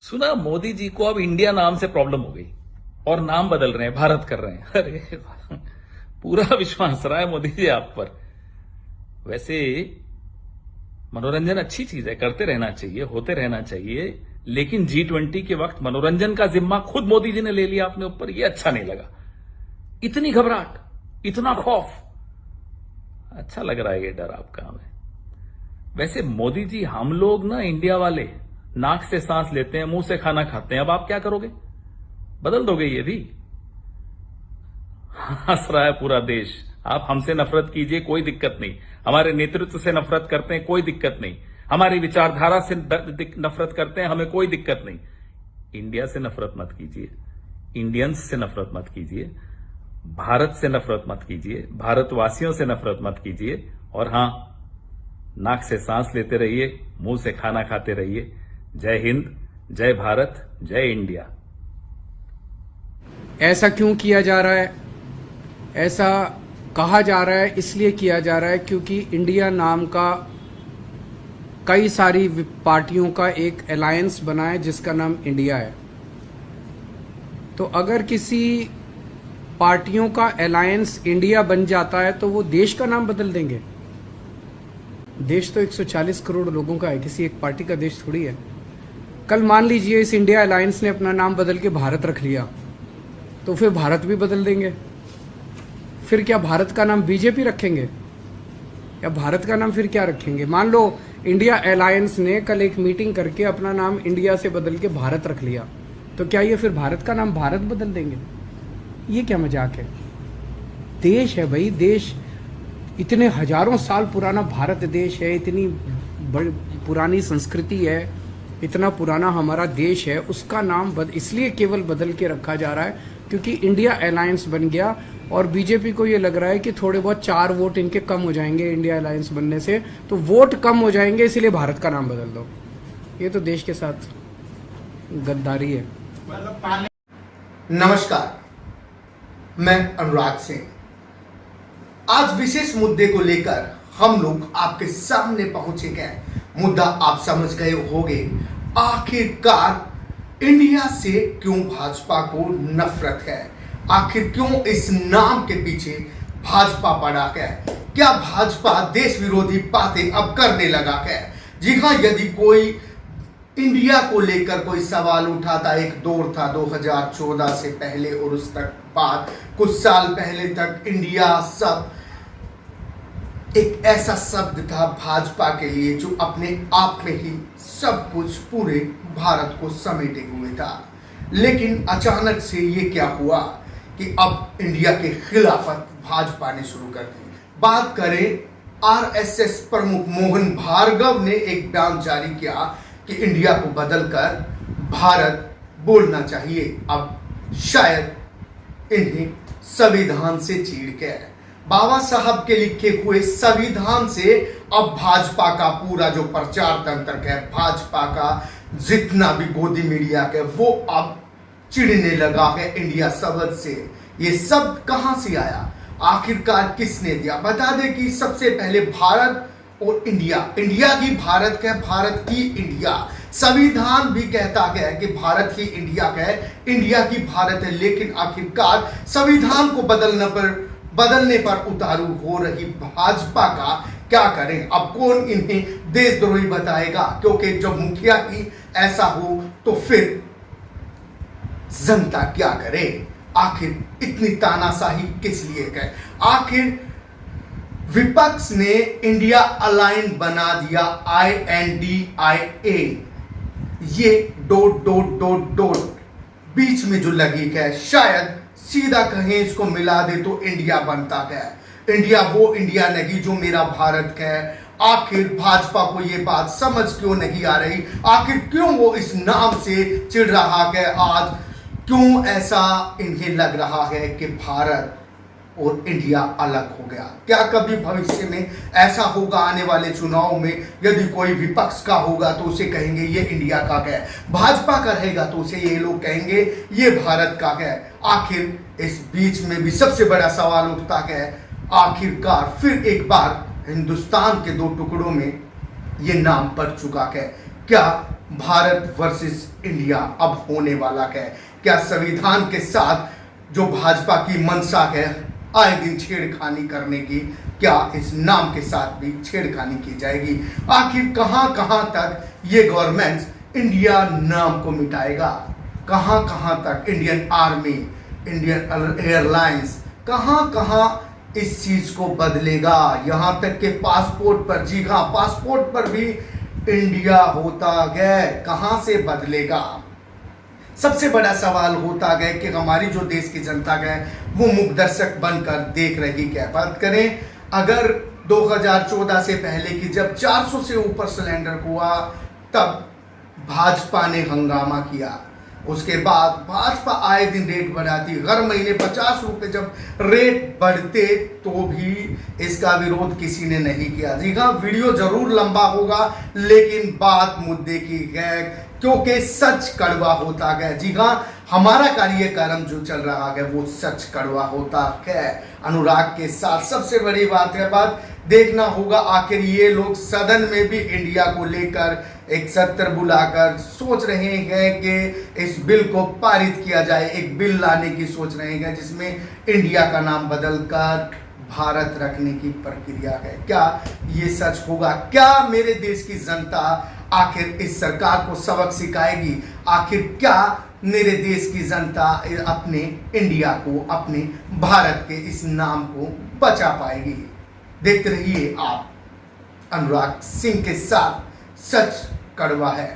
सुना मोदी जी को अब इंडिया नाम से प्रॉब्लम हो गई और नाम बदल रहे हैं, भारत कर रहे हैं। अरे पूरा विश्वास रहा है मोदी जी आप पर। वैसे मनोरंजन अच्छी चीज है, करते रहना चाहिए, होते रहना चाहिए, लेकिन G20 के वक्त मनोरंजन का जिम्मा खुद मोदी जी ने ले लिया अपने ऊपर, यह अच्छा नहीं लगा। इतनी घबराहट, इतना खौफ, अच्छा लग रहा है ये डर आपका हमें। वैसे मोदी जी, हम लोग ना इंडिया वाले नाक से सांस लेते हैं, मुंह से खाना खाते हैं, अब आप क्या करोगे? बदल दोगे ये भी? हंस रहा है पूरा देश। आप हमसे नफरत कीजिए, कोई दिक्कत नहीं। हमारे नेतृत्व से नफरत करते हैं, कोई दिक्कत नहीं। हमारी विचारधारा से नफरत करते हैं, हमें कोई दिक्कत नहीं। इंडिया से नफरत मत कीजिए, इंडियंस से नफरत मत कीजिए, भारत से नफरत मत कीजिए, भारतवासियों से नफरत मत कीजिए। और हां, नाक से सांस लेते रहिए, मुंह से खाना खाते रहिए। जय हिंद, जय भारत, जय इंडिया। ऐसा क्यों किया जा रहा है? ऐसा कहा जा रहा है, इसलिए किया जा रहा है क्योंकि इंडिया नाम का कई सारी पार्टियों का एक अलायंस बना है जिसका नाम इंडिया है। तो अगर किसी पार्टियों का अलायंस इंडिया बन जाता है तो वो देश का नाम बदल देंगे। देश तो 140 करोड़ लोगों का है, किसी एक पार्टी का देश थोड़ी है। कल मान लीजिए इस इंडिया अलायंस ने अपना नाम बदल के भारत रख लिया, तो फिर भारत भी बदल देंगे। फिर क्या भारत का नाम बीजेपी रखेंगे या भारत का नाम फिर क्या रखेंगे? मान लो इंडिया अलायंस ने कल एक मीटिंग करके अपना नाम इंडिया से बदल के भारत रख लिया, तो क्या ये फिर भारत का नाम भारत बदल देंगे? ये क्या मजाक है? देश है भाई, देश इतने हजारों साल पुराना भारत देश है, इतनी बड़ी पुरानी संस्कृति है, इतना पुराना हमारा देश है। उसका नाम इसलिए केवल बदल के रखा जा रहा है क्योंकि इंडिया अलायंस बन गया और बीजेपी को ये लग रहा है कि थोड़े बहुत 4 वोट इनके कम हो जाएंगे इंडिया अलायंस बनने से, तो वोट कम हो जाएंगे, इसलिए भारत का नाम बदल दो। ये तो देश के साथ गद्दारी है। नमस्कार, मैं अनुराग सिंह। आज विशेष मुद्दे को लेकर हम लोग आपके सामने पहुंचे गए। मुद्दा आप समझ गए होंगे, आखिरकार इंडिया से क्यों भाजपा को नफरत है, आखिर क्यों इस नाम के पीछे भाजपा पड़ा है। क्या भाजपा देश विरोधी बातें अब करने लगा है? जी हाँ, यदि कोई इंडिया को लेकर कोई सवाल उठाता, एक दौर था 2014 से पहले और उस तक बाद कुछ साल पहले तक इंडिया सब एक ऐसा शब्द था भाजपा के लिए जो अपने आप में ही सब कुछ पूरे भारत को समेटे हुए था। लेकिन अचानक से ये क्या हुआ कि अब इंडिया के खिलाफत भाजपा ने शुरू कर दी। बात करें, आरएसएस प्रमुख मोहन भार्गव ने एक बयान जारी किया कि इंडिया को बदलकर भारत बोलना चाहिए। अब शायद इन्हें संविधान से चीड़ के, बाबा साहब के लिखे हुए संविधान से अब भाजपा का पूरा जो प्रचार तंत्र है, भाजपा का जितना भी गोदी मीडिया है, वो अब चिढ़ने लगा है इंडिया शब्द से। ये शब्द कहां से आया, आखिरकार किसने दिया? बता दें कि सबसे पहले भारत और इंडिया, इंडिया की भारत है, भारत की इंडिया। संविधान भी कहता है कि भारत ही इंडिया है, इंडिया की भारत है। लेकिन आखिरकार संविधान को बदलने पर उतारू हो रही भाजपा का क्या करें? अब कौन इन्हें देशद्रोही बताएगा? क्योंकि जब मुखिया ही ऐसा हो तो फिर जनता क्या करे? आखिर इतनी तानाशाही किस लिए है? आखिर विपक्ष ने इंडिया अलायंस बना दिया, INDIA। ये डॉट डॉट डॉट डॉट बीच में जो लगी है, शायद सीधा कहें इसको मिला दे तो इंडिया बनता है। इंडिया वो इंडिया नहीं जो मेरा भारत है। आखिर भाजपा को ये बात समझ क्यों नहीं आ रही? आखिर क्यों वो इस नाम से चिढ़ रहा है? आज क्यों ऐसा इन्हें लग रहा है कि भारत और इंडिया अलग हो गया? क्या कभी भविष्य में ऐसा होगा? आने वाले चुनाव में यदि कोई विपक्ष का होगा तो उसे कहेंगे ये इंडिया का है, भाजपा का रहेगा तो उसे ये लोग कहेंगे ये भारत का है। आखिर इस बीच में भी सबसे बड़ा सवाल उठता है, आखिरकार फिर एक बार हिंदुस्तान के 2 टुकड़ों में ये नाम पड़ चुका है। क्या भारत वर्सेस इंडिया अब होने वाला है। क्या संविधान के साथ जो भाजपा की मंशा है आए दिन छेड़खानी करने की, क्या इस नाम के साथ भी छेड़खानी की जाएगी? आखिर कहां कहां तक ये गवर्नमेंट इंडिया नाम को मिटाएगा? कहां कहां तक इंडियन आर्मी, इंडियन एयरलाइंस कहां कहां इस चीज को बदलेगा? यहां तक के पासपोर्ट पर, जी हाँ, पासपोर्ट पर भी इंडिया होता गया, कहां से बदलेगा? सबसे बड़ा सवाल होता गया कि हमारी जो देश की जनता है वो मुख दर्शक बनकर देख रही। क्या बात करें, अगर 2014 से पहले की जब 400 से ऊपर सिलेंडर हुआ तब भाजपा ने हंगामा किया। उसके बाद भाजपा आए दिन रेट बढ़ाती, हर महीने 50 रुपए जब रेट बढ़ते तो भी इसका विरोध किसी ने नहीं किया। जी हाँ, वीडियो जरूर लंबा होगा लेकिन बात मुद्दे की है, क्योंकि सच कड़वा होता गया। जी हाँ, हमारा कार्यक्रम जो चल रहा है वो सच कड़वा होता है। अनुराग के साथ सबसे बड़ी बात है, बात देखना होगा आखिर ये लोग सदन में भी इंडिया को लेकर एक सत्र बुलाकर सोच रहे हैं कि इस बिल को पारित किया जाए। एक बिल लाने की सोच रहे हैं जिसमें इंडिया का नाम बदलकर भारत रखने की प्रक्रिया है। क्या ये सच होगा? क्या मेरे देश की जनता आखिर इस सरकार को सबक सिखाएगी? आखिर क्या मेरे देश की जनता अपने इंडिया को, अपने भारत के इस नाम को बचा पाएगी? देखते रहिए आप अनुराग सिंह के साथ, सच कड़वा है।